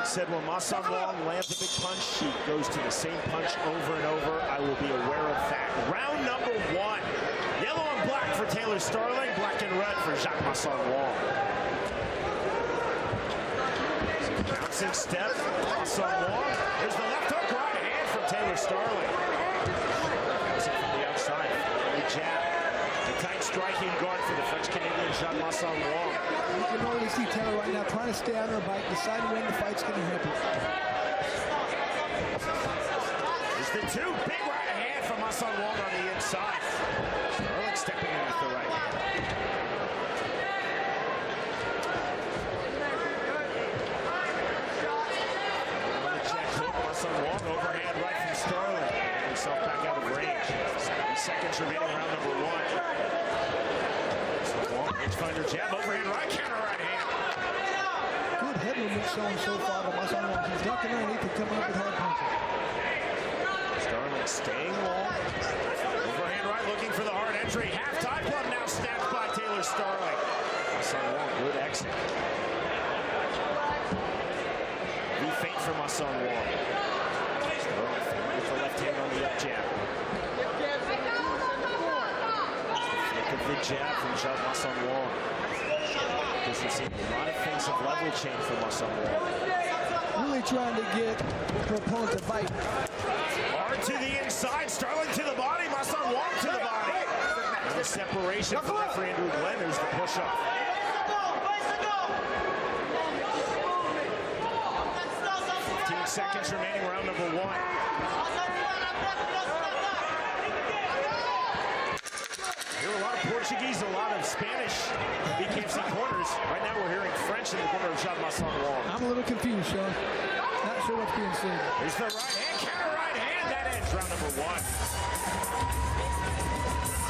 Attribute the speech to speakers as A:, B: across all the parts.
A: said when Ma Sun Wong lands a big punch, she goes to the same punch over and over. I will be aware of that. Round number 1. Yellow and black for Taylor Starling, black and red for Jacques Ma Sun Wong. Bouncing step, Ma Sun Wong. There's the left hook, right hand from Taylor Starling. Bouncing from the outside, the jab. The tight striking guard for the French-Canadian Jacques Ma Sun Wong.
B: You can already see Taylor right now trying to stay on her bike, deciding when the fight's going to happen.
A: There's the 2, big right hand from Ma Sun Wong on the inside. Starling stepping in with the right hand. On the check hook, Ma Sun Wong, overhand right from Starling. Getting himself back out of range. 70 seconds remaining, round number 1. Finder jab, overhand right, counter right hand.
B: Good head movement shown so far by Ma Sun Wong. He's ducking underneath and coming up with hard punches.
A: Starling staying long. Overhand right, looking for the hard entry. Half tie club now snapped by Taylor Starling. Ma Sun Wong, good exit. We feint for Ma Sun Wong. Starling with the left hand on the up jab. The jab from Jacques Ma Sun Wong. This is a lot of offensive level change from Ma Sun Wong.
B: Really trying to get her opponent to bite.
A: Hard to the inside, Starling to the body, Ma Sun Wong to the body. And the separation from referee Andrew Glenn. There's the push-up. 15 seconds remaining, round number 1. There are a lot of Portuguese, a lot of Spanish BKFC corners. Right now we're hearing French in the corner of Jacques Ma Sun Wong.
B: I'm a little confused, Sean. Not sure what's being said.
A: There's the right hand, counter right hand. That ends round number 1.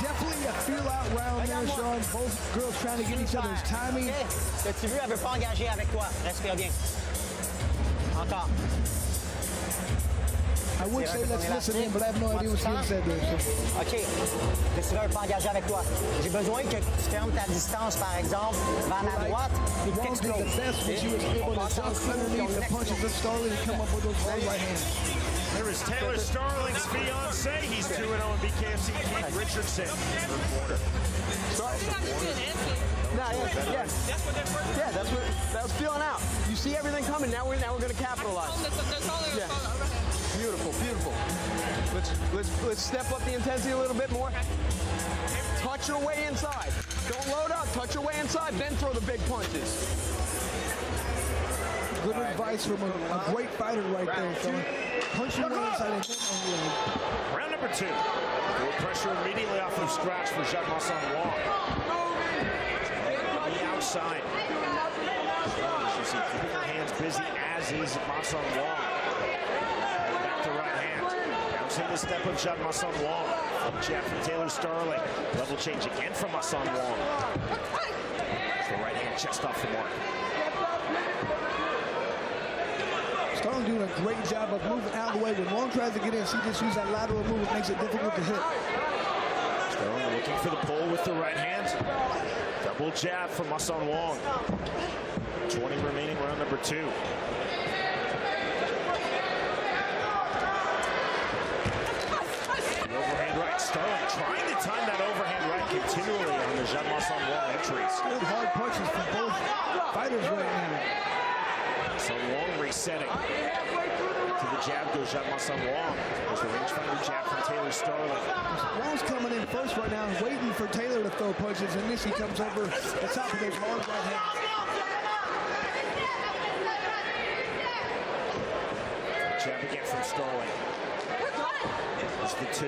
B: Definitely a feel-out round there, Sean. Both girls trying to get each other's timing.
C: T'as-tu vu, elle veut pas engager avec toi. Respire bien. Encore.
B: I would say let's listen in, but I have no idea what's being said there. So.
C: OK. Le tireur veut pas engager avec toi. J'ai besoin que tu fermes ta distance, par exemple, vers la droite, puis que tu exploses.
B: The best when she was able to duck underneath the punches of Starling and come up with those hard right hands.
A: There is Taylor Starling's fiance. He's 2-0 in BKFC. Keith Richardson.
D: Yeah, that's what that was feeling out. You see everything coming. Now we're going to capitalize. Yeah. Beautiful, beautiful. Let's step up the intensity a little bit more. Touch your way inside. Don't load up. Touch your way inside. Then throw the big punches.
B: Good advice from a great fighter right there, Sean. Punch your way inside and then on the leg.
A: Round number 2. Good pressure immediately off of scratch for Jacques Ma Sun Wong. On the outside. You see, keeping her hands busy, as is Ma Sun Wong. Back to right hand. Bouncing the step of Jacques Ma Sun Wong. Jab from Taylor Starling. Level change again from Ma Sun Wong. The right hand chest off the mark.
B: Starling doing a great job of moving out of the way. When Wong tries to get in, she just uses that lateral move. It makes it difficult to hit.
A: Starling looking for the pull with the right hand. Double jab from Ma Sun Wong. 20 remaining, round number 2. The overhand right. Starling trying to time that overhand right continually on the Jacques Ma Sun Wong entries.
B: Good hard punches from both fighters right now.
A: Sun Wong resetting. To the jab goes Jacques Ma Sun Wong. There's the rangefinder jab from Taylor Starling.
B: Wong's coming in first right now, waiting for Taylor to throw punches, and this he comes over the top of those hard right hands.
A: Jab again from Starling. There's the 2.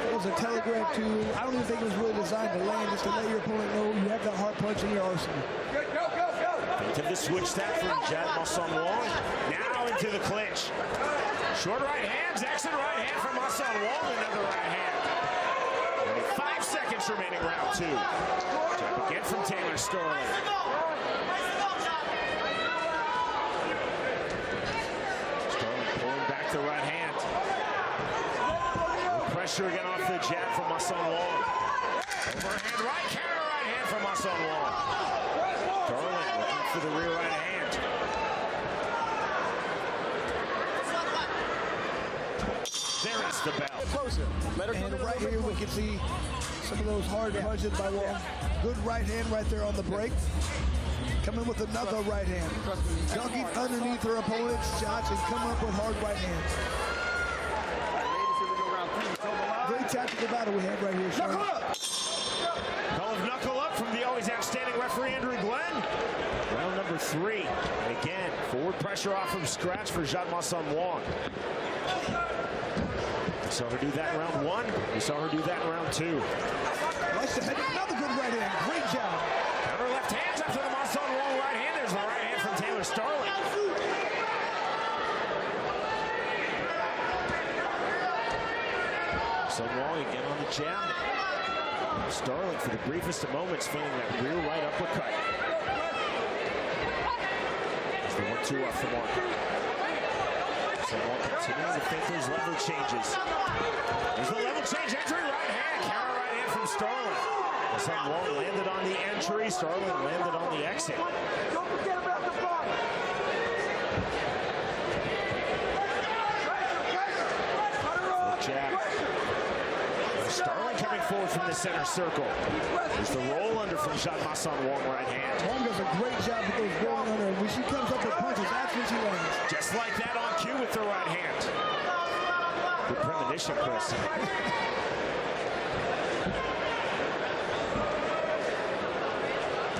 B: It was a telegraph to, I don't even think it was really designed to land, just to let your opponent know you have that hard punch in your arsenal.
A: Into the switch step from Jacques Ma Sun Wong. Now into the clinch. Short right hands, exit right hand from Ma Sun Wong, another right hand. Only 5 seconds remaining, round 2. Jab again from Taylor Starling. Starling pulling back the right hand. Pressure again off the jab from Ma Sun Wong. Overhand right, counter right hand from Ma Sun Wong. Starling looking for the rear right hand.
D: Let her come
B: And
D: in
B: right
D: a little
B: here
D: bit
B: we can see some of those hard punches by Wong. Good right hand right there on the break. Coming with another right hand. Ducking underneath her opponent's shots and coming up with hard right hands. Great tactical battle we have right here, Sean.
A: Knuckle up! Call of knuckle up from the always outstanding referee Andrew Glenn. Round number 3. And again, forward pressure off from scratch for Jean-Marcel Wong. We saw her do that in round 1. We saw her do that in round 2.
B: Nice to head. Another good right hand. Great job.
A: Counter left hands after the Marcel Wong right hand. There's the right hand from Taylor Starling. Marcel Wong again on the jab. Starling, for the briefest of moments, feeling that rear right uppercut. There's the 1-2 off the mark. Marcel Wong continuing to think those level changes. There's the level change, entry right hand, counter right hand from Starling. Marcel Wong landed on the entry, Starling landed on the exit.
E: Don't forget about the block.
A: Jab. Starling coming forward from the center circle. There's the roll under from Jean-Marcel Wong right hand.
B: Wong does a great job with those rolling under. When she comes up with punches, that's when she lands.
A: Just like that on cue with the right hand. Good premonition, Chris.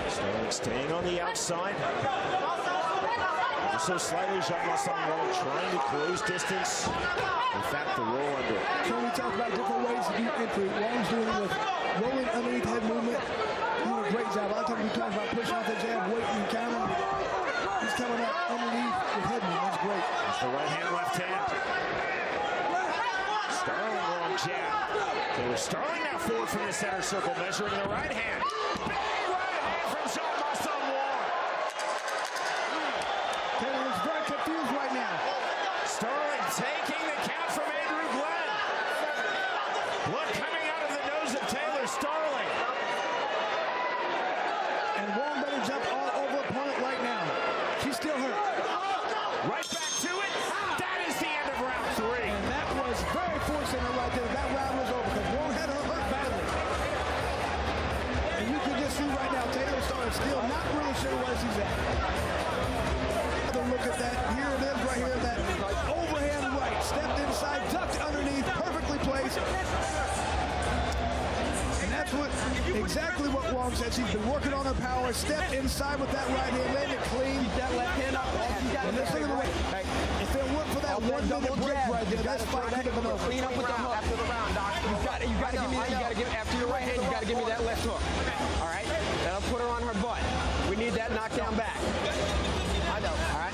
A: Starling staying on the outside. So slightly, Jean-Marcel Wong trying to close distance. In fact, the roll under.
B: So we talk about different ways to do entry. Wong's doing it with rolling underneath head movement. Doing a great job. A lot of times we talk about pushing off the jab, waiting and counter. He's coming up underneath with head movement. That's great.
A: That's the right hand, left hand. Starling wrong jab. Taylor Starling now forward from the center circle, measuring the right hand. Big right hand from Jean-Marcel Wong.
B: Taylor is very confused right now.
A: Starling taking the count from Andrew Glenn. Blood coming out of the nose of Taylor Starling.
B: And Wong better jump all over opponent right now. She's still hurt.
A: Right back to it. That is the end of round 3.
B: And that was very fortunate right there. That round was over because Wong had her hurt badly. And you can just see right now, Taylor Starling still not really sure where she's at. Look at that. Here it is right here. That overhand right. Stepped inside, ducked underneath, perfectly placed. And that's exactly what Wong said. She's been working on her power. Stepped inside with that right hand, landed clean. That left hand up. And let's look at the way. If it weren't for that 1 minute break right there, that fight could have been over.
D: Clean up with the hook. After the round, Doc. You got to give me that. You got to give after your right hand. You got to give me that left hook. All right. That'll put her on her butt. We need that knockdown back. I know. All right.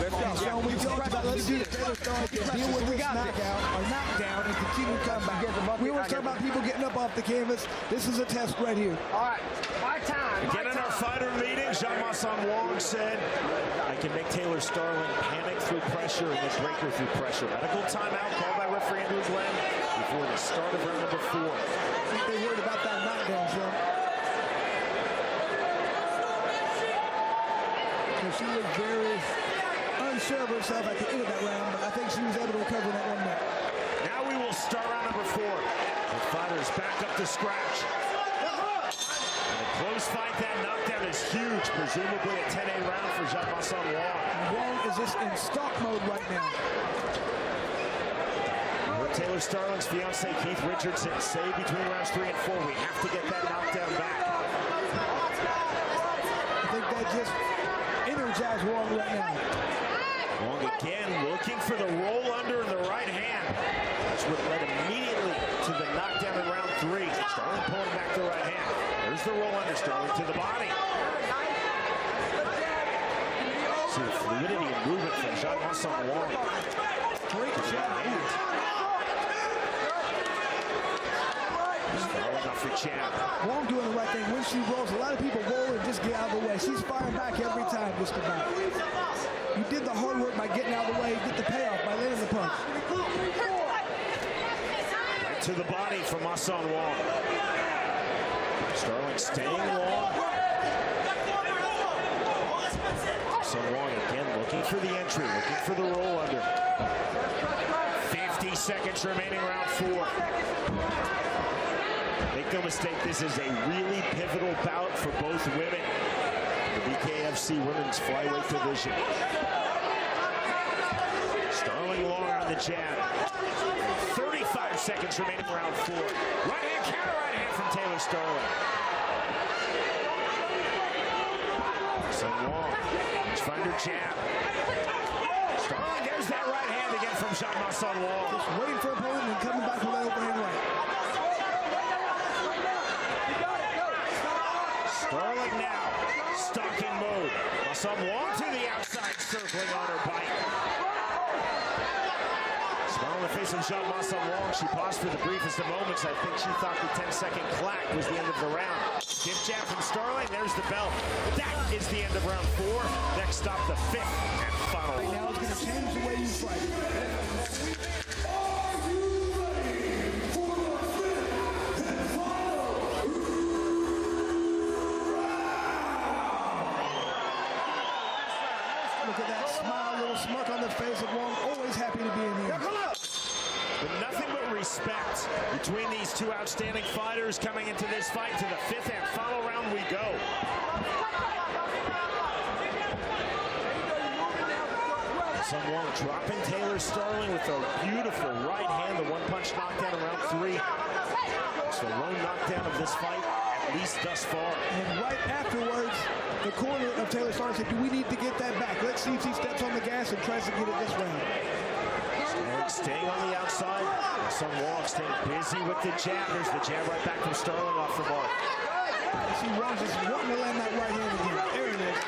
D: Let's go.
B: So we talked about, let's see if Taylor Starling can deal with this knockout or knockdown and continue to come back. We always talk about people getting up off the canvas. This is a test right here.
D: All right, my time.
A: Again in our fighter meeting, Jean-Marcel Wong said, I can make Taylor Starling panic through pressure and then break her through pressure. Medical timeout called by referee Andrew Glenn before the start of round number 4.
B: I think they worried about that knockdown, Sean. Because she was very unsure of herself at the end of that round, but I think she was able to recover in that 1 minute.
A: Now we will start round number 4. The fighters back up to scratch. In a close fight, that knockdown is huge, presumably a 10-8 round for Jean-Marcel Wong.
B: Wong is just in stalk mode right now.
A: Taylor Starling's fiance Keith Richardson say between rounds 3 and 4, we have to get that knockdown back.
B: I think that just energized Wong right now.
A: Wong again looking for the roll under in the right hand. That's what led immediately to the knockdown in round 3. Starling pulling back the right hand. There's the roll under, Starling to the body. See the fluidity and movement from Jean-Marcel Wong.
B: Great job.
A: Starling off the jab.
B: Wong doing the right thing. When she rolls, a lot of people roll and just get out of the way. She's firing back every time, just about. You did the hard work by getting out of the way, get the payoff by landing the punch.
A: Right to the body from Marcel Wong. Starling staying long. Marcel Wong again looking for the entry, looking for the roll under. 50 seconds remaining, round 4. Make no mistake, this is a really pivotal bout for both women. The BKFC women's flyweight division. Sterling Long on the jab. 35 seconds remaining, round 4. Right hand, counter right hand from Taylor Sterling. Sun Wong, finder jab. Sterling, there's that right hand again from Sun Wong.
B: Just waiting for opponent and coming back with that overhand right.
A: Sterling now, stuck in mode. Sun Wong to the outside, circling on her bite. Smile on the face of Sun Wong. She paused for the briefest of moments. I think she thought the 10-second clack was the end of the round. Stiff jab from Sterling. There's the bell. That is the end of round 4. Next stop, the 5th and final.
B: Right now, it's going to change the way you fight. Look at that smile, little smirk on the face of Wong. Always happy to be in here.
A: But nothing but respect between these two outstanding fighters coming into this fight. To the 5th and final round we go. Sun Wong dropping Taylor Sterling with a beautiful right hand. The one-punch knockdown in round 3. It's the lone knockdown of this fight, at least thus far.
B: And right afterwards, the corner of Taylor Sterling said, do we need to get that back? Let's see if he steps on the gas and tries to get it this round.
A: Staying on the outside. Sun Wong staying busy with the jab. There's the jab right back from Sterling off the mark.
B: You see Wong just wanting to land that right hand again. There it is.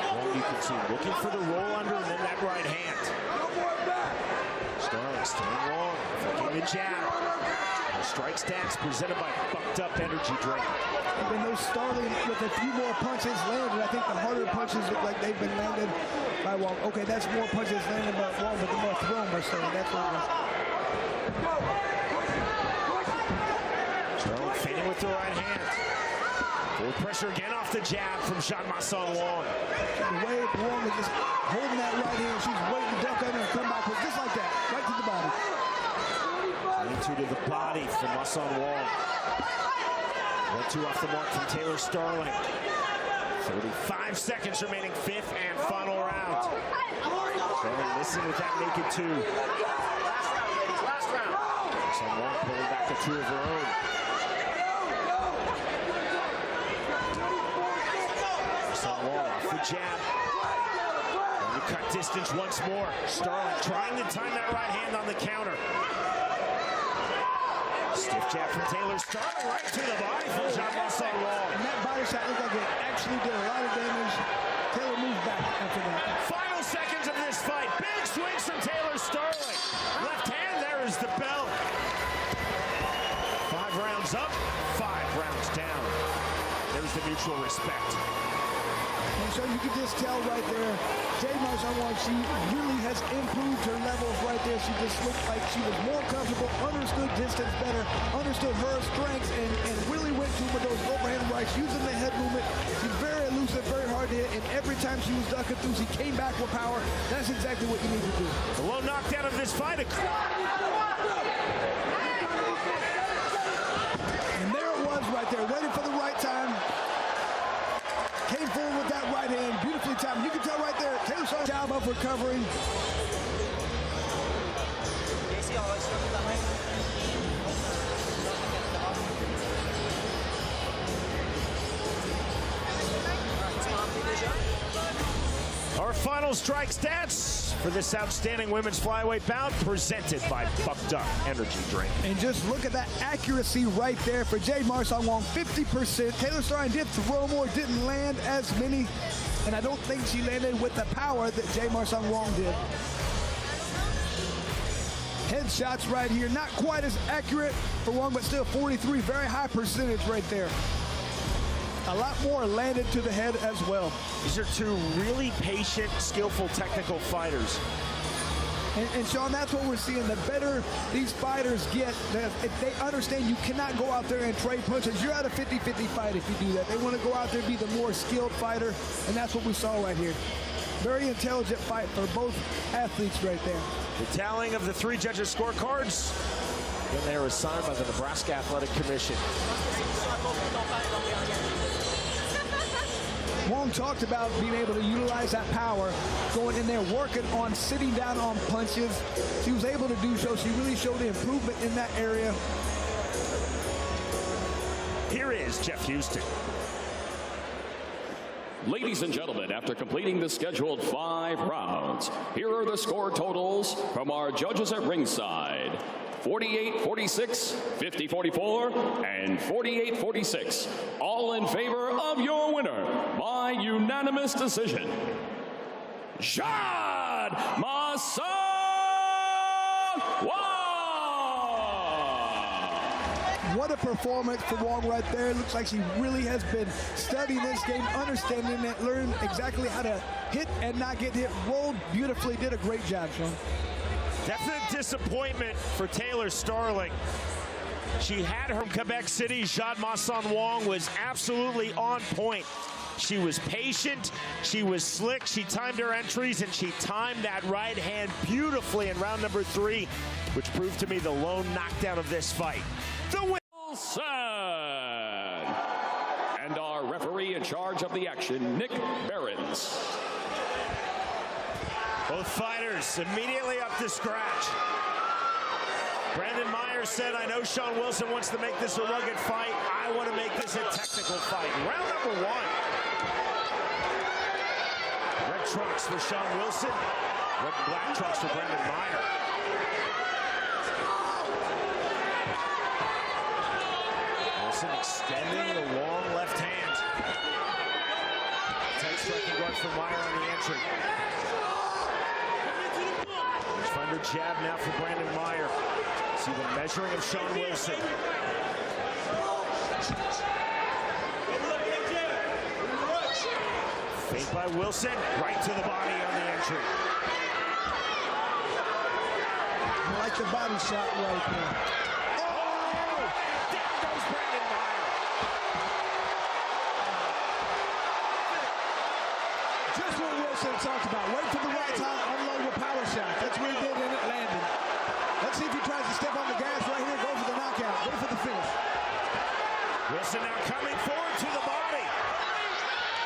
A: Wong, you can see, looking for the roll under and then that right hand. Sterling staying long, flicking the jab. The strike stats presented by Bucked Up Energy Drink.
B: Even though Sterling with a few more punches landed, I think the harder punches look like they've been landed by Wong. Okay, that's more punches landed by Wong, but the more thrown by Sterling. That's what it was.
A: Sterling feinting with the right hand. Full pressure again off the jab from Sun Wong.
B: The way Wong is just holding that right hand, she's waiting to duck under and come back with just like that, right to the body.
A: Into to the body from Sun Wong. 1-2 off the mark from Taylor Sterling. 35 seconds remaining, 5th and final round. Sterling missing with that naked 2. Last round. Sun Wong pulling back the 2 of her own. Sun Wong off the jab. Going to cut distance once more. Sterling trying to time that right hand on the counter. Stiff jab from Taylor Sterling right to the body from Sun Wong.
B: And that body shot looked like it actually did a lot of damage. Taylor moved back after that.
A: Final seconds of this fight. Big swings from Taylor Sterling. Left hand, there is the bell. 5 rounds up, 5 rounds down. There's the mutual respect.
B: And so you can just tell right there, Sun Wong, she really has improved her levels right there. She just looked like she was more comfortable, understood distance better, understood her strengths, and really went to with those overhand rights, using the head movement. She's very elusive, very hard to hit, and every time she was ducking through, she came back with power. That's exactly what you need to do.
A: The low knockdown of this fight.
B: And there it was right there, waiting for the right time. Came forward with that right hand, beautifully timed. You can tell right there, Taylor Sterling's job of recovering.
A: Our final strike stats for this outstanding women's flyweight bout, presented by Bucked Up Energy Drink.
B: And just look at that accuracy right there for Sun Wong, 50%. Taylor Sterling did throw more, didn't land as many, and I don't think she landed with the power that Sun Wong did. Headshots right here, not quite as accurate for Wong, but still 43, very high percentage right there. A lot more landed to the head as well.
A: These are 2 really patient, skillful, technical fighters.
B: And Sean, that's what we're seeing. The better these fighters get, if they understand you cannot go out there and trade punches. You're at a 50-50 fight if you do that. They want to go out there and be the more skilled fighter, and that's what we saw right here. Very intelligent fight for both athletes right there.
A: The tallying of the 3 judges' scorecards. Then they are assigned by the Nebraska Athletic Commission.
B: Wong talked about being able to utilize that power, going in there, working on sitting down on punches. She was able to do so. She really showed the improvement in that area.
A: Here is Jeff Houston.
F: Ladies and gentlemen, after completing the scheduled 5 rounds, here are the score totals from our judges at ringside. 48-46, 50-44, and 48-46. All in favor of your winner by unanimous decision, Jad Masan Wong!
B: What a performance for Wong right there. Looks like she really has been studying this game, understanding it, learning exactly how to hit and not get hit. Rolled beautifully, did a great job, Sean.
A: Definite disappointment for Taylor Starling. She had her from Quebec City. Jad Masan Wong was absolutely on point. She was patient, she was slick, she timed her entries, and she timed that right hand beautifully in round number 3, which proved to me the lone knockdown of this fight. The win.
F: And our referee in charge of the action, Nick Behrens.
A: Both fighters immediately up to scratch. Brandon Myers said, I know Sean Wilson wants to make this a rugged fight. I want to make this a technical fight. Round number 1. Red trunks for Sean Wilson. Red and black trunks for Brandon Myers. Wilson extending the long left hand. Tight striking guard for Meyer on the entry. Find her jab now for Brandon Meyer. See the measuring of Sean Wilson. Feint by Wilson, right to the body on the entry.
B: I like the body shot right there.
A: Oh! Down goes Brandon Meyer.
B: Just what Wilson talked about. Wait for the right time, unload with power shots. That's what he did, and it landed. Let's see if he tries to step on the gas right here, go for the knockout, go for the finish.
A: Wilson now coming forward to the body.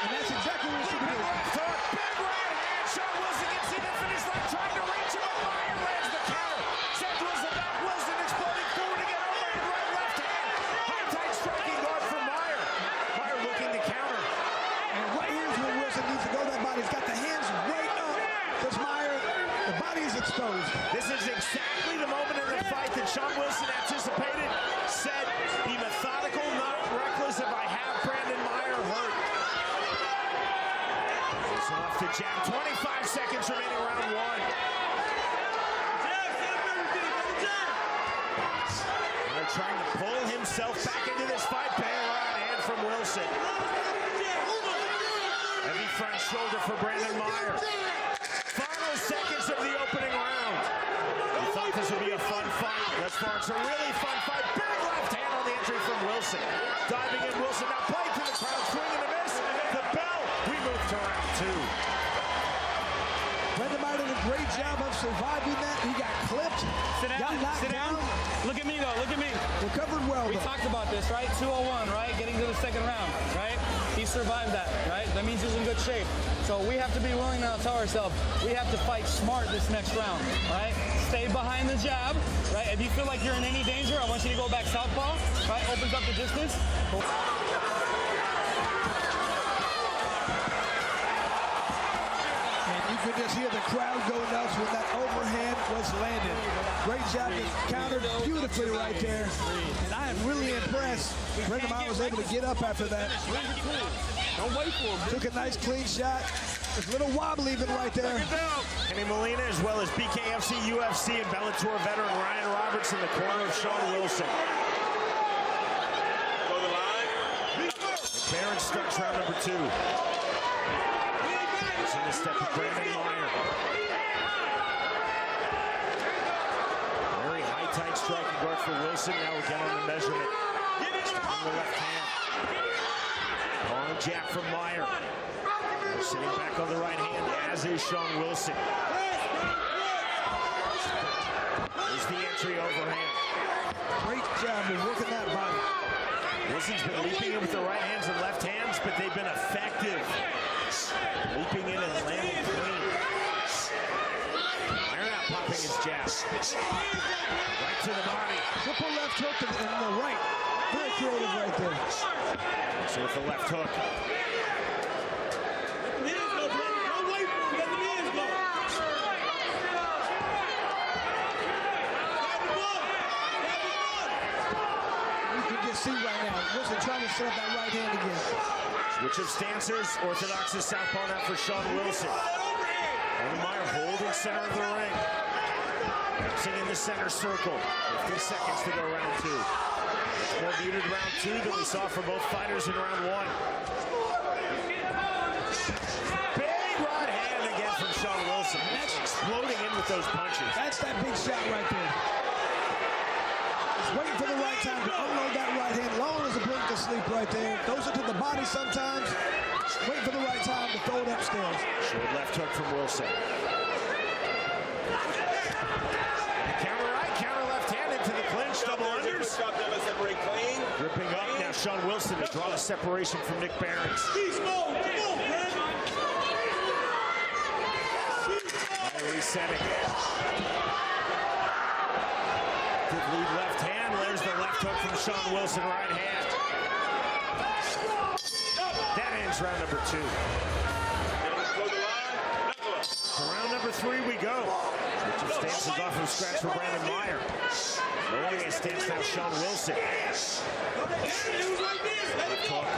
B: And that's exactly what he should do.
A: Big right hand. Sean Wilson gets in the finish line, trying to reach him, but Meyer lands the counter. Sends Wilson back. Wilson exploding forward again. Overhand right, left hand. High tight striking guard for Meyer. Meyer looking to counter.
B: And right here's where Wilson needs to go. That body's got the hands way up. Because Meyer, the body is exposed.
A: This is exactly the moment in the fight that Sean Wilson anticipated. Said, be methodical, not reckless if I have Brandon Meyer hurt. Wilson left to jab. 25 seconds remaining, round 1. They're trying to pull himself back into this fight. Bare right hand from Wilson. Heavy front shoulder for Brandon Meyer. Final seconds of the opening round. We thought this would be a fun fight. Thus far, it's a really fun fight. Big left hand on the entry from Wilson. Diving in, Wilson now playing to the crowd, swing and a miss. The bell. We move to round 2.
B: Brandon Meyer did a great job of surviving that. He got clipped, got knocked down.
G: Look at me, though. Look at me.
B: Recovered well,
G: We
B: though.
G: talked about this, right? 201, right? Getting to the second round, right? He survived that, right? That means he's in good shape. So we have to be willing now to tell ourselves, we have to fight smart this next round, right? Stay behind the jab, right? If you feel like you're in any danger, I want you to go back southpaw, right? Opens up the distance.
B: And you could just hear the crowd go nuts when that overhand was landed. Great job, just countered beautifully right there. And I am really impressed. Brandon Meyer was able to get up after that.
G: Don't wait for him.
B: Took a nice clean shot. Just a little wobbly even right there.
A: Kenny Molina, as well as BKFC, UFC, and Bellator veteran Ryan Roberts in the corner of Sean Wilson. Barron starts round number 2. In the step of Brandon Meyer. Very high, tight striking guard for Wilson. Now again on the measurement. On the left hand. Strong jab from Meyer. Sitting back on the right hand, as is Sean Wilson. There's the entry overhand.
B: Great job of working that body.
A: Wilson's been leaping in with the right hands and left hands, but they've been effective. Leaping in and landing clean. Meyer now popping his jab. Right to the body.
B: Triple left hook and the right. Very creative right there.
A: So with the left hook.
B: See right now, Wilson trying to set up that right hand again.
A: Switch of stances, orthodox to southpaw now for Sean Wilson. Meyer holding center of the ring. Sitting in the center circle. 50 seconds to go round two. More muted round two than we saw from both fighters in round one. Big right hand again from Sean Wilson. That's exploding in with those punches.
B: That's that big shot right there. Waiting for the right time to unload that right hand. Long as a blink to sleep right there. Throws it to the body sometimes. Waiting for the right time to throw it upstairs.
A: Short left hook from Wilson. Counter right, counter left hand into the clinch. Double unders. Gripping up now Sean Wilson to draw the separation from Nick Behrens. Resetting. Good lead left hand. There's the left hook from Sean Wilson, right hand. That ends round number two. To round number three we go. Switch of stances off of scratch for Brandon Meyer. Lowering his stance now, Sean Wilson. Left hook.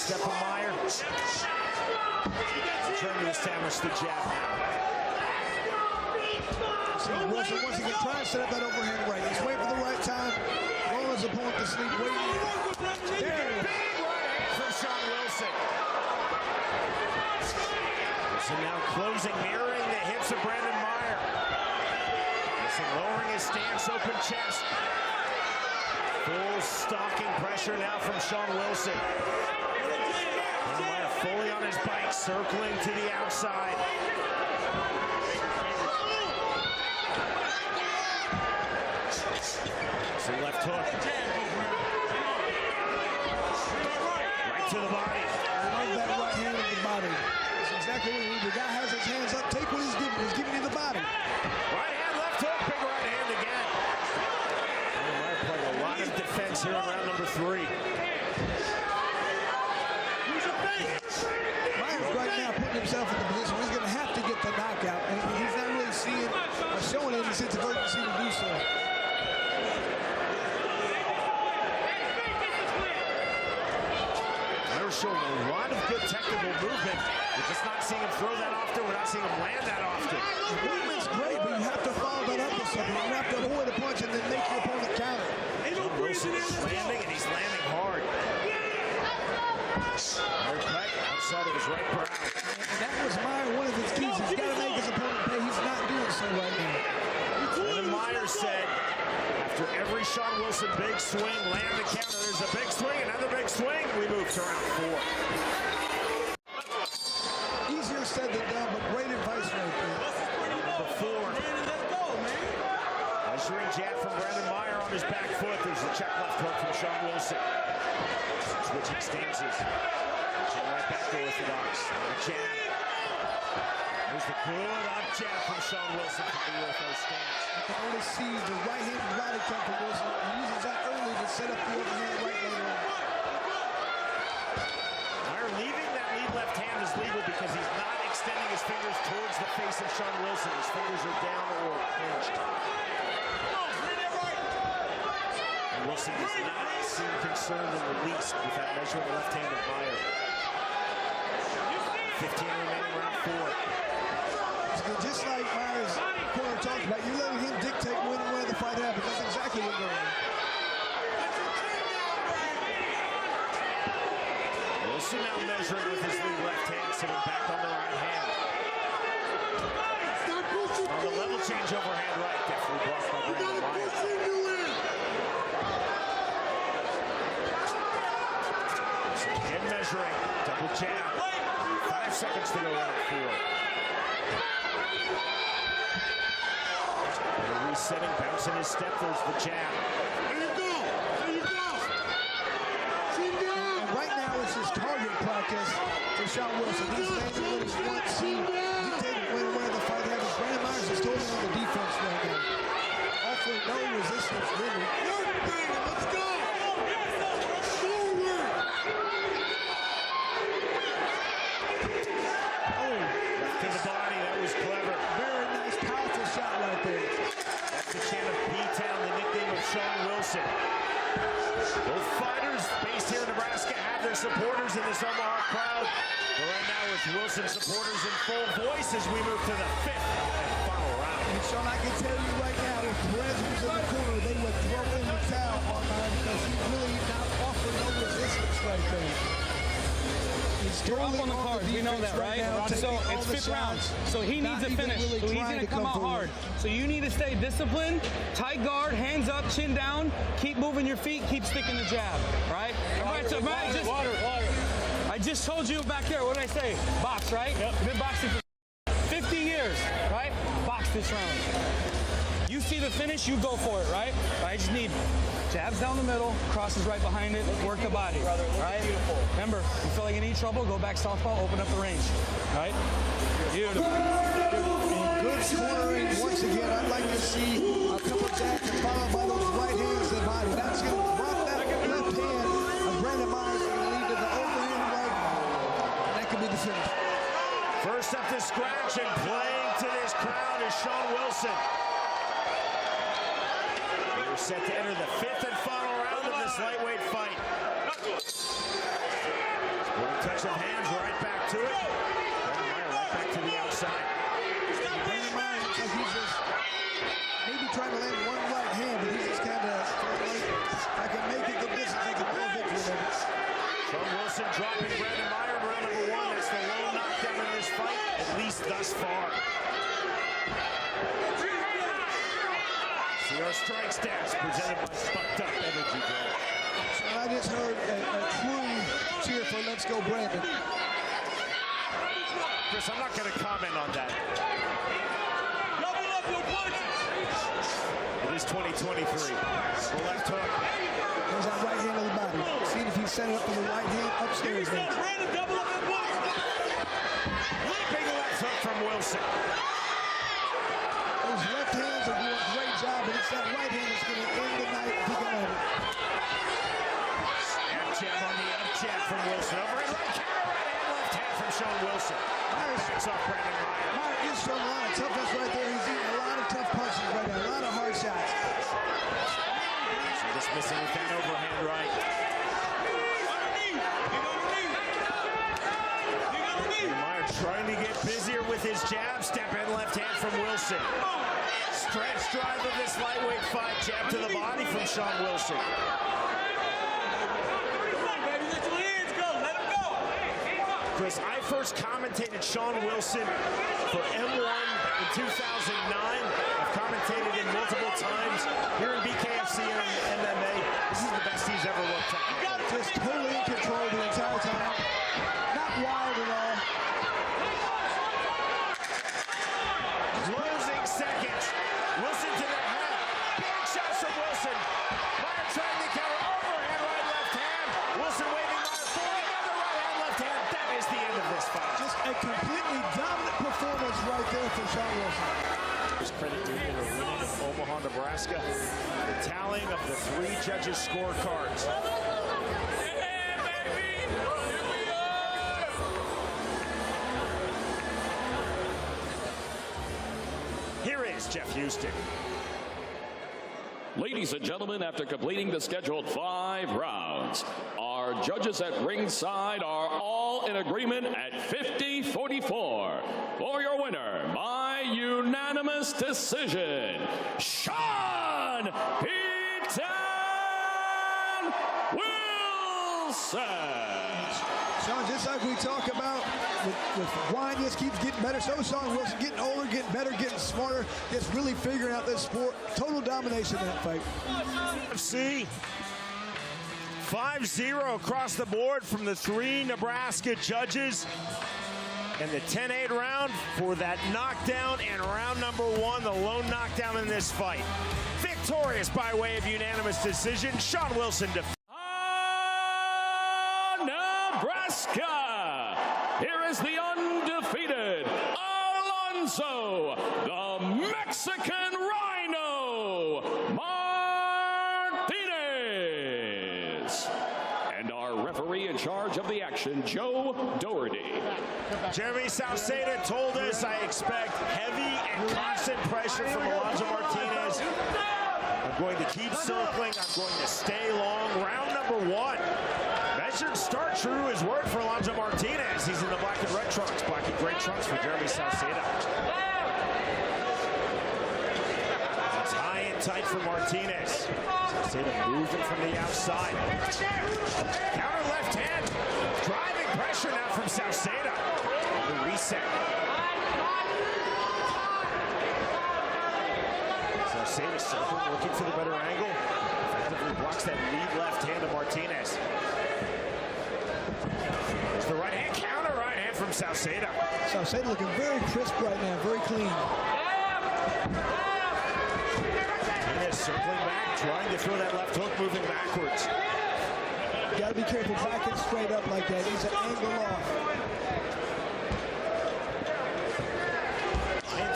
A: Step from Meyer. Trying to establish the jab now.
B: Wilson once again trying to set up that overhand right. He's waiting for the right time. Rolling his opponent to sleep, waiting. There it is.
A: Big right hand from Sean Wilson. Wilson now closing, mirroring the hips of Brandon Meyer. Wilson lowering his stance, open chest. Full stalking pressure now from Sean Wilson. Meyer fully on his bike, circling to the outside. So left hook. Right to the body.
B: I love that right hand of the body. That's exactly what he needs. The guy has his hands up. Take what he's giving. He's giving you the body.
A: Right hand, left hook, big right hand again. Meyer playing a lot of defense here in round number three.
B: Meyer's right now putting himself in the position where he's going to have to get the knockout, and he's not really seeing or showing any sense of urgency to do so.
A: Meyer's showing a lot of good technical movement. We're just not seeing him throw that often. We're not seeing him land that often.
B: The movement's great, but you have to follow that up with something. You have to avoid a punch and then make your opponent counter.
A: Wilson is landing, and he's landing hard. Meyer cut outside of his right brow.
B: And that was Meyer, one of his keys. He's got to make his opponent pay. He's not doing so right now.
A: And Meyer said, after every Sean Wilson big swing, land the counter. There's a big swing, another big swing. We move to round four.
B: Easier said than done, but great advice right there.
A: Number four. Measuring jab from Brandon Meyer on his back foot. There's a check left hook from Sean Wilson. Switching stances. Switching right back to orthodox. The jab. There's the good up jab from Sean Wilson from the ortho stance.
B: You can only see the right-handed body come from Wilson. He uses that early to set up the overhand right later on.
A: Meyer leaving that lead left hand is legal because he's not extending his fingers towards the face of Sean Wilson. His fingers are down or pinched. And Wilson does not seem concerned in the least with that measuring left hand of Meyer. 15 remaining round four.
B: Just like Meyer's corner talked about, you're letting him dictate when and where the fight happens. That's exactly what's going on.
A: Wilson now measuring with his lead left hand, sitting back on the right hand. On the level change overhand right, definitely blocked by Brandon Myers. Again measuring, double jab. 5 seconds to go round 4. Resetting, bouncing his step, there's the jab.
B: And right now it's his target practice for Sean Wilson. He's landing what he wants. He dictated where the fight happens. Brandon Myers is totally on the defense right now. Offering no resistance, really. Let's go!
A: To the body, that was clever.
B: Very nice, powerful shot right there.
A: That's the chant of B-Town, the nickname of Sean Wilson. Both fighters based here in Nebraska have their supporters in this Omaha crowd. But right now it's Wilson supporters in full voice as we move to the 5th and final round.
B: And Sean, I can tell you right now, if Perez was in the corner, they would throw in the towel on him because he's really not offering no resistance right there.
G: You're up on the card. We know that, right? So it's 5th round. So he needs a finish. So he's going to come out hard. So you need to stay disciplined, tight guard, hands up, chin down, keep moving your feet, keep sticking the jab, right? I just told you back there, what did I say? Box, right? Yep. Been boxing for 50 years, right? Box this round. You see the finish, you go for it, right? I just need jabs down the middle, crosses right behind it, work the body, right? Remember, you feel like you need trouble, go back southpaw, open up the range, right? Beautiful.
B: Good cornering once again. I'd like to see a couple jabs followed by those right hands to the body. That's going to drop that left hand of Brandon Myers and lead to the overhand right. And that could be the finish.
A: First up to scratch and playing to this crowd is Sean Wilson. We're set to enter the 5th and final round of this lightweight fight. One touch of hands, right back to it. Brandon Myers right back to the outside.
B: Brandon Myers, he's just maybe trying to land one right hand, but he's just kind of like, I can make it the distance, I can go victory with it.
A: Sean Wilson dropping Brandon Myers in round number 1. That's the low knockdown in this fight, at least thus far. See our strike stats presented by Spunked Up Energy Drink.
B: So I just heard a true cheer for Let's Go Brandon.
A: Chris, I'm not going to comment on that. It is 2023. The left hook.
B: There's that right hand on the body. See if he's setting up for the right hand upstairs there.
A: Big left hook from Wilson.
B: Those left hands are doing a great job, but it's that right hand that's going to end the night if he can have it.
A: Snap jab on the up jab from Wilson. Over in right counter, right hand, left hand from Sean Wilson. That's off Brandon Myers.
B: Myers is showing a lot of toughness right there. He's eating a lot of tough punches right now, a lot of hard shots.
A: So just missing with that overhand right. Myers trying to get busier with his jab, step in left hand from Wilson. Stretch drive of this lightweight fight, jab to the body from Sean Wilson. Chris, I first commentated Sean Wilson for M1 in 2009. I've commentated him multiple times here in BKFC and MMA. This is the best he's ever looked at.
B: Just totally in control the entire time. Not wild at all.
A: Closing seconds. Wilson to the head. Big shots from Wilson. Myers trying to counter overhand right left hand. Wilson waving Myers forward. Another right hand left hand. That is the end of this fight.
B: Just a completely dominant performance right there from Sean Wilson.
A: There's credit to him for winning in Omaha, Nebraska. The tallying of the 3 judges' scorecards. Here is Jeff Houston.
F: Ladies and gentlemen, after completing the scheduled 5 rounds, our judges at ringside are all in agreement at 50-44. For your winner, by unanimous decision, Sean "Beatdown" Wilson.
B: Sean, just like we talk about, with Juan just keeps getting better. So Sean Wilson getting older, getting better, getting smarter, just really figuring out this sport. Total domination in that fight.
A: BKFC 5-0 across the board from the 3 Nebraska judges. And the 10-8 round for that knockdown and round number 1, the lone knockdown in this fight. Victorious by way of unanimous decision, Sean Wilson defeats
F: Nebraska. Here is the undefeated Alonzo, the Mexican Rhino Martinez. And our referee in charge of the action, Joe Doherty.
A: Jeremy Sauceda told us, I expect heavy and constant pressure from Alonzo Martinez. I'm going to keep circling. I'm going to stay long. Round number 1. Measured start, true to his word for Alonzo Martinez. He's in the black and red trunks. Black and gray trunks for Jeremy Sauceda. It's high and tight for Martinez. Sauceda moving from the outside. Counter left hand. Driving pressure now from Sauceda. The reset. Sauceda circling, looking for the better angle. Effectively blocks that lead left hand of Martinez. There's the right hand, counter right hand from Sauceda.
B: Sauceda looking very crisp right now, very clean.
A: Martinez circling back, trying to throw that left hook, moving backwards.
B: Got to be careful backing straight up like that. He's an angle off.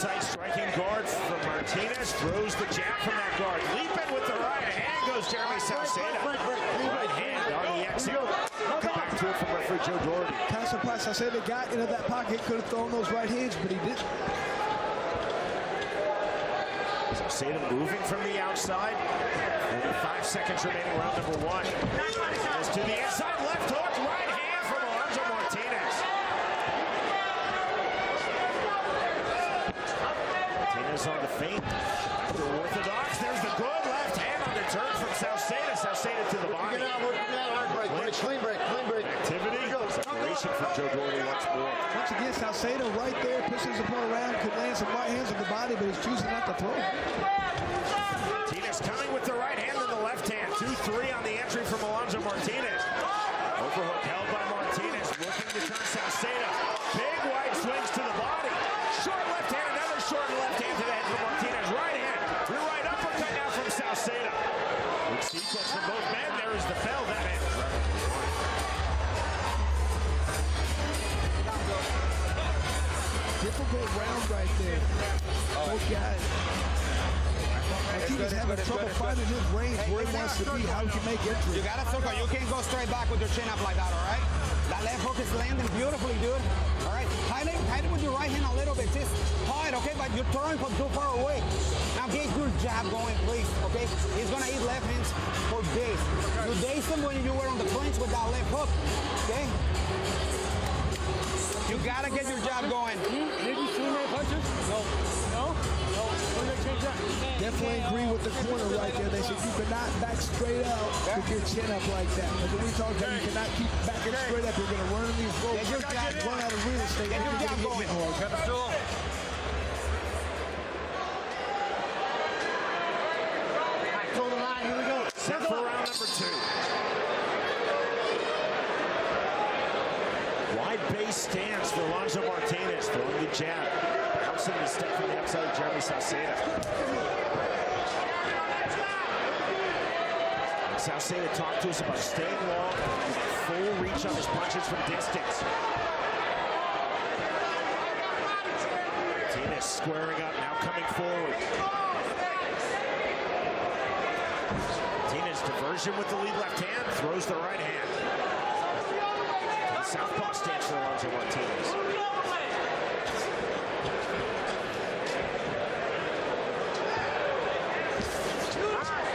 A: Tight striking guard from Martinez, throws the jab from that guard. Leaping with the right hand goes Jeremy Sauceda. Right hand on the exit. Come back to it from referee Joe Doherty.
B: Kind of surprised Sauceda got into that pocket, could have thrown those right hands, but he didn't.
A: Sauceda moving from the outside. Only 5 seconds remaining, round number 1. Goes to the inside, left hook, right hand from Alonzo Martinez. Martinez on the feint. After orthodox, there's the good left hand on the turn from Sauceda. Sauceda to the body.
E: Clean break.
A: Activity. Separation from Joe Doherty once more.
B: Once again, Sauceda right there, pushes the ball around, could land some right hands on the body, but he's choosing not to throw.
A: Martinez coming with the right hand and the left hand. 2-3 on the entry from Alonzo Martinez. Overhook held by Martinez, looking to turn Sauceda. Big wide swings to the body. Short left hand, another short left hand to the head from Martinez. Right hand, rear right uppercut now from Sauceda. Big sequence from both men. There is the bell. That ends.
B: Difficult round right there. Both guys. Martinez having trouble finding his range where he wants to be, how he can make entry.
H: You gotta circle. You can't go straight back with your chin up like that, all right? That left hook is landing beautifully, dude. All right? Hide it with your right hand a little bit. Just hard, okay? But you're throwing from too far away. Now get your jab going, please, okay? He's gonna eat left hands for days. You dazed him when you were on the clinch with that left hook, okay? You gotta get your jab going.
G: Did you see my punches? No. We're gonna change that.
B: Definitely agree with the corner right there. They said you cannot back straight out with your chin up like that. But when we talk about you cannot keep backing straight up, you're going to run in these ropes, run out of real estate.
H: Get your jab going.
E: Control the line. Here we go.
A: Set for round number 2. Wide base stance for Alonzo Martinez, throwing the jab. Bouncing the step from the outside of Jeremy Sauceda. Sauceda talked to us about staying long, full reach on his punches from distance. Martinez squaring up, now coming forward. Martinez diversion with the lead left hand, throws the right hand. Southpaw stance for Alonzo Martinez.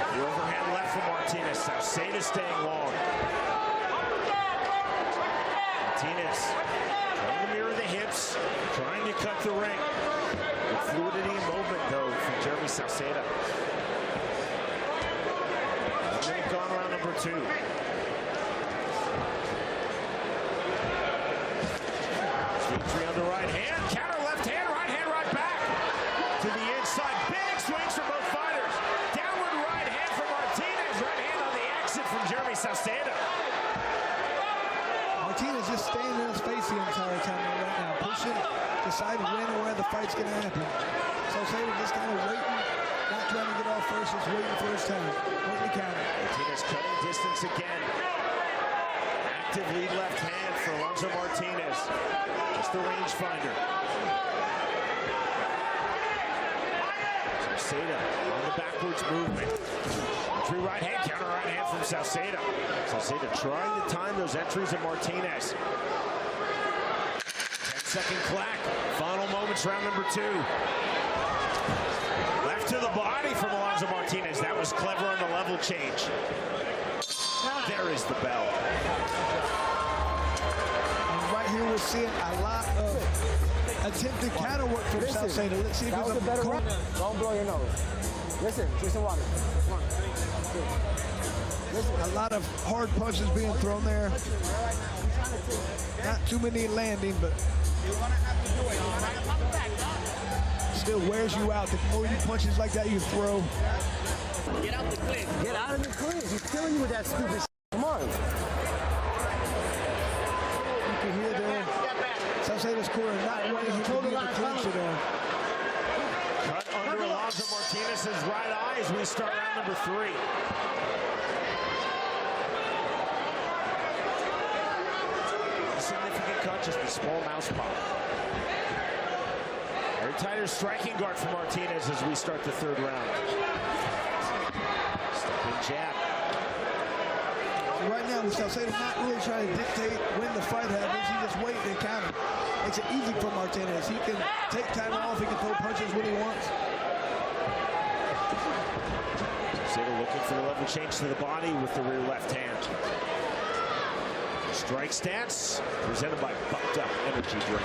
A: The overhand left from Martinez. Sauceda staying long. Martinez trying to mirror the hips, trying to cut the ring. The fluidity and movement, though, from Jeremy Sauceda. 1 minute gone, round number 2. right hand, counter left hand, right back. To the inside, big swings from both fighters. Downward right hand from Martinez, right hand on the exit from Jeremy Saucedo.
B: Martinez just staying in his face the entire time right now, pushing, deciding when and where the fight's going to happen. Saucedo just kind of waiting, not trying to get off first, just waiting for his time, waiting to counter.
A: Martinez cutting distance again. Active lead left hand for Alonzo Martinez. Just the rangefinder. Saucedo on the backwards movement. Entry right hand, counter right hand from Saucedo. Saucedo trying to time those entries of Martinez. 10-second clack. Final moments, round number 2. Left to the body from Alonzo Martinez. That was clever on the level change. There is the bell.
B: And right here we're seeing a lot of attempted counter work from Saucedo. Let's see if it's a better one.
C: Don't blow your nose. Listen, drink some water. Come on.
B: Listen, a lot of hard punches being thrown there. Not too many landing, but still wears you out. The more you punches like that you throw.
C: Get out the clinch. Get out of the clinch. He's killing you with that stupid shit. Come on.
B: You can hear there. Saucedo's corner not wanting him to be in the clinch at all.
A: Cut under Alonzo Martinez's right eye as we start round number 3. Significant cut, just a small mouse pop. Very tighter striking guard for Martinez as we start the 3rd round. Stepping jab.
B: Right now, with Saucedo not really trying to dictate when the fight happens, he just waiting to counter. Makes it easy for Martinez. He can take time off, he can throw punches when he wants.
A: Saucedo looking for the level change to the body with the rear left hand. Strike stance presented by Bucked Up Energy Drink.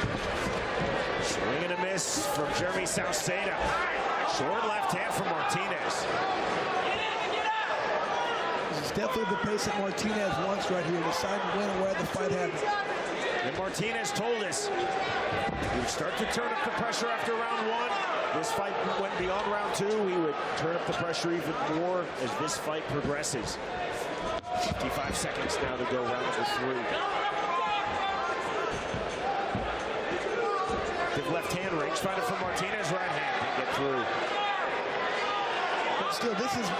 A: Swing and a miss from Jeremy Saucedo. Short left hand from Martinez.
B: This is definitely the pace that Martinez wants right here, deciding when and where the fight happens.
A: And Martinez told us he would start to turn up the pressure after round 1. This fight went beyond round 2. He would turn up the pressure even more as this fight progresses. 55 seconds now to go, round number 3. Good left hand, rangefinder from Martinez, right hand to get through.
B: But still, this is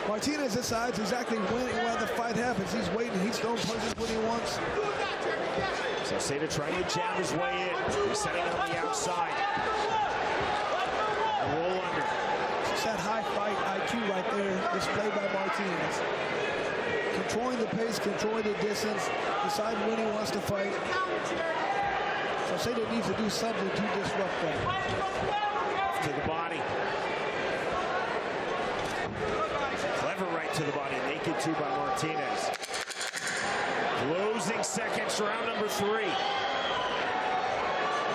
B: Martinez decides exactly when and where the fight happens. He's waiting, he's throwing punches when he wants.
A: Saucedo trying to jab his way in. He's setting on the outside. Roll under.
B: It's that high fight IQ right there, displayed by Martinez. Controlling the pace, controlling the distance, deciding when he wants to fight. Saucedo needs to do something to disrupt that.
A: To the body. Clever right to the body. Naked two by Martinez. Closing seconds, round number 3.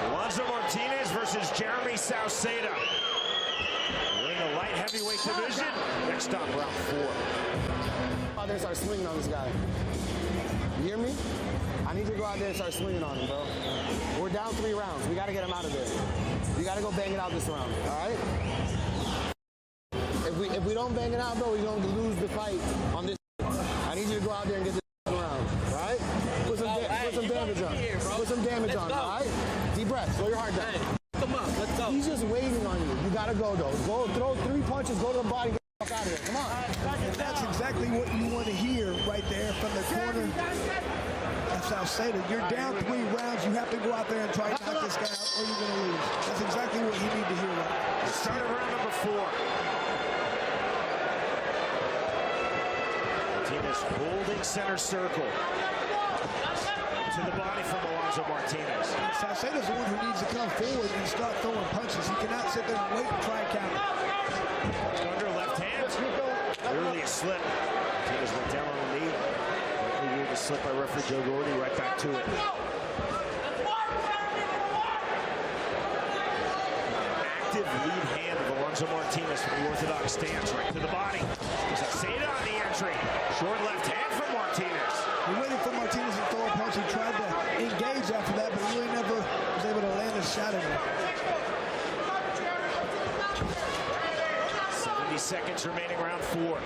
A: Alonzo Martinez versus Jeremy Saucedo. We're in the light heavyweight division. Next up, round 4.
C: Out there and start swinging on this guy. You hear me? I need you to go out there and start swinging on him, bro. We're down 3 rounds. We got to get him out of there. You got to go bang it out this round, all right? If we don't bang it out, bro, we're going to lose the fight on this. I need you to go out there and get this round, all right? Put some damage on. Put some damage on, all right? Deep breath. Slow your heart down.
G: Come on, let's go.
C: He's just waiting on you. You got to go, though. Go throw 3 punches, go to the body, get the fuck out of here. Come on.
B: And that's exactly what you want to hear right there from the corner of Saucedo. You're down 3 rounds. You have to go out there and try to knock this guy out or you're going to lose. That's exactly what you need to hear right now.
A: Start of round number 4. Martinez holding center circle. To the body from Alonzo Martinez.
B: Saucedo's the one who needs to come forward and start throwing punches. He cannot sit there and wait and try and counter.
A: Under left hand. Early a slip. Martinez went down on the knee. He gave a slip by referee Joe Gordy. Right back to it. Active lead hand of Alonzo Martinez from the orthodox stance. Right to the body. Saucedo on the entry. Short left hand from Martinez.
B: He waited for Martinez to throw a punch. He tried to engage after that, but really never was able to land a just shot at him.
A: 70 seconds remaining, round 4.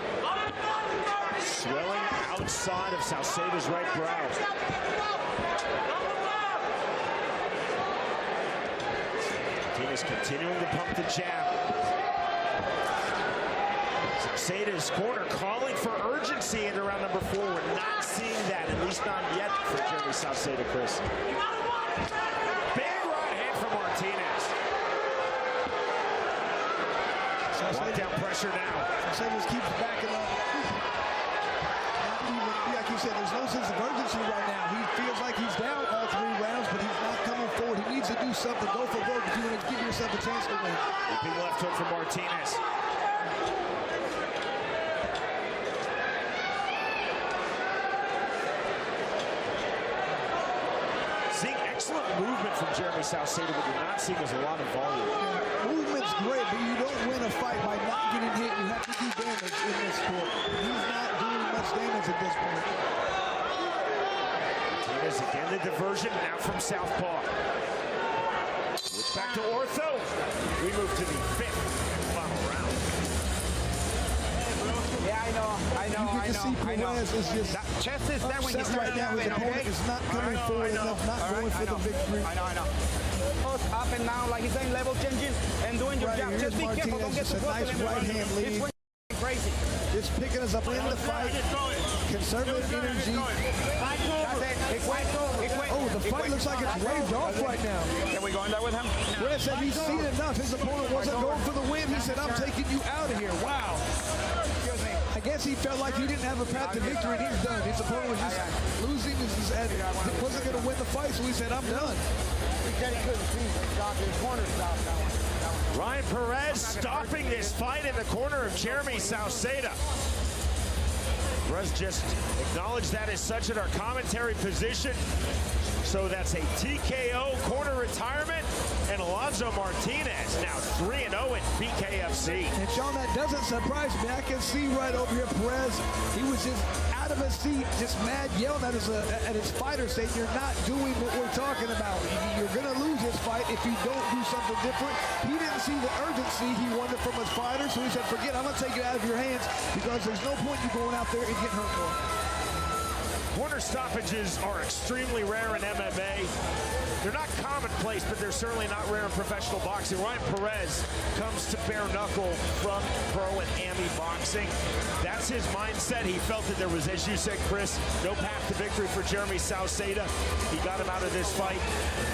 A: Swelling outside of Sauceda's right brow. Martinez continuing to pump the jab. Sauceda's corner calling for urgency into round number 4. We're not seeing that, at least not yet, for Jeremy Sauceda, Chris. Big right hand from Martinez. Lockdown pressure now.
B: Sauceda keeps backing up. Like you said, there's no sense of urgency right now. He feels like he's down all 3 rounds, but he's not coming forward. He needs to do something, go for gold, if you want to give yourself a chance to win.
A: Big left hook from Martinez. Seeing excellent movement from Jeremy Sauceda, but you're not seeing as a lot of volume.
B: Movement's great, but you don't win a fight by not getting hit. You have to do damage in this sport. He's not doing much damage at this point.
A: Martinez again the diversion, now from southpaw. Switch back to ortho. We move to the 5th and final round.
H: Yeah, I know.
B: You can see Perez is just
H: Chest is there when he's
B: right now. His opponent is not coming forward enough, not going for the victory.
H: I know. Up and down, like he's saying, level changing and doing your job. Just be careful, don't get too close to him.
B: Nice right hand lead.
H: It's crazy.
B: Just picking us up in the fight. Conservative energy. Oh, the fight looks like it's waved off right now.
H: Can we go in there with him?
B: Perez said he's seen enough. His opponent wasn't going for the win. He said, I'm taking you out of here. Wow. I guess he felt like he didn't have a path to victory and he's done. His opponent was just losing. He wasn't going to win the fight, so he said, I'm done.
H: He said he couldn't see his corner stop that one.
A: Ryan Perez stopping this fight in the corner of Jeremy Sauceda. Perez just acknowledged that as such in our commentary position. So that's a TKO corner retirement, and Alonzo Martinez now 3-0 in BKFC.
B: And Sean, that doesn't surprise me. I can see right over here Perez, he was just out of his seat, just mad, yelling at his fighter, saying, you're not doing what we're talking about. You're going to lose this fight if you don't do something different. He didn't see the urgency he wanted from his fighter, so he said, forget, I'm going to take it out of your hands because there's no point you going out there and getting hurt more.
A: Corner stoppages are extremely rare in MMA. They're not commonplace, but they're certainly not rare in professional boxing. Ryan Perez comes to bare knuckle from pro and AMI boxing. That's his mindset. He felt that there was, as you said, Chris, no path to victory for Jeremy Sauceda. He got him out of this fight.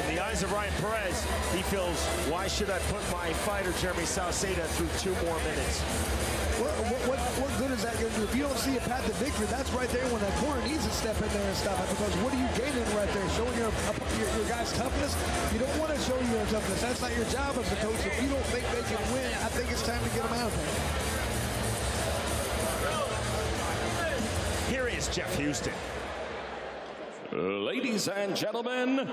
A: In the eyes of Ryan Perez, he feels, why should I put my fighter, Jeremy Sauceda, through 2 more minutes?
B: What good is that going to do? If you don't see a path to victory, that's right there when that corner needs to step in there and stop it. Because what are you gaining right there? Showing your guy's toughness? You don't want to show your toughness. That's not your job as a coach. If you don't think they can win, I think it's time to get them out of there.
A: Here is Jeff Houston.
F: Ladies and gentlemen,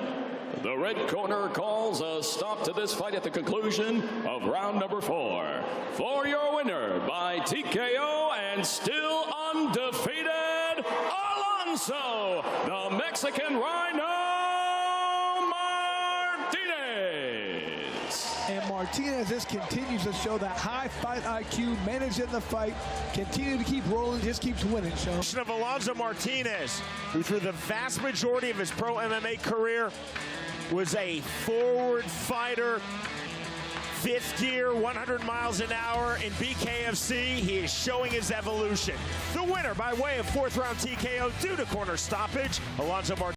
F: the red corner calls a stop to this fight at the conclusion of round number 4. For your winner by TKO and still undefeated, Alonzo, the Mexican Rhino Martinez.
B: And Martinez just continues to show that high fight IQ, managing the fight, continue to keep rolling, just keeps winning, Sean.
A: Of Alonzo Martinez, who through the vast majority of his pro MMA career was a forward fighter, 5th gear, 100 miles an hour in BKFC. He is showing his evolution. The winner by way of 4th round TKO due to corner stoppage, Alonzo Martinez.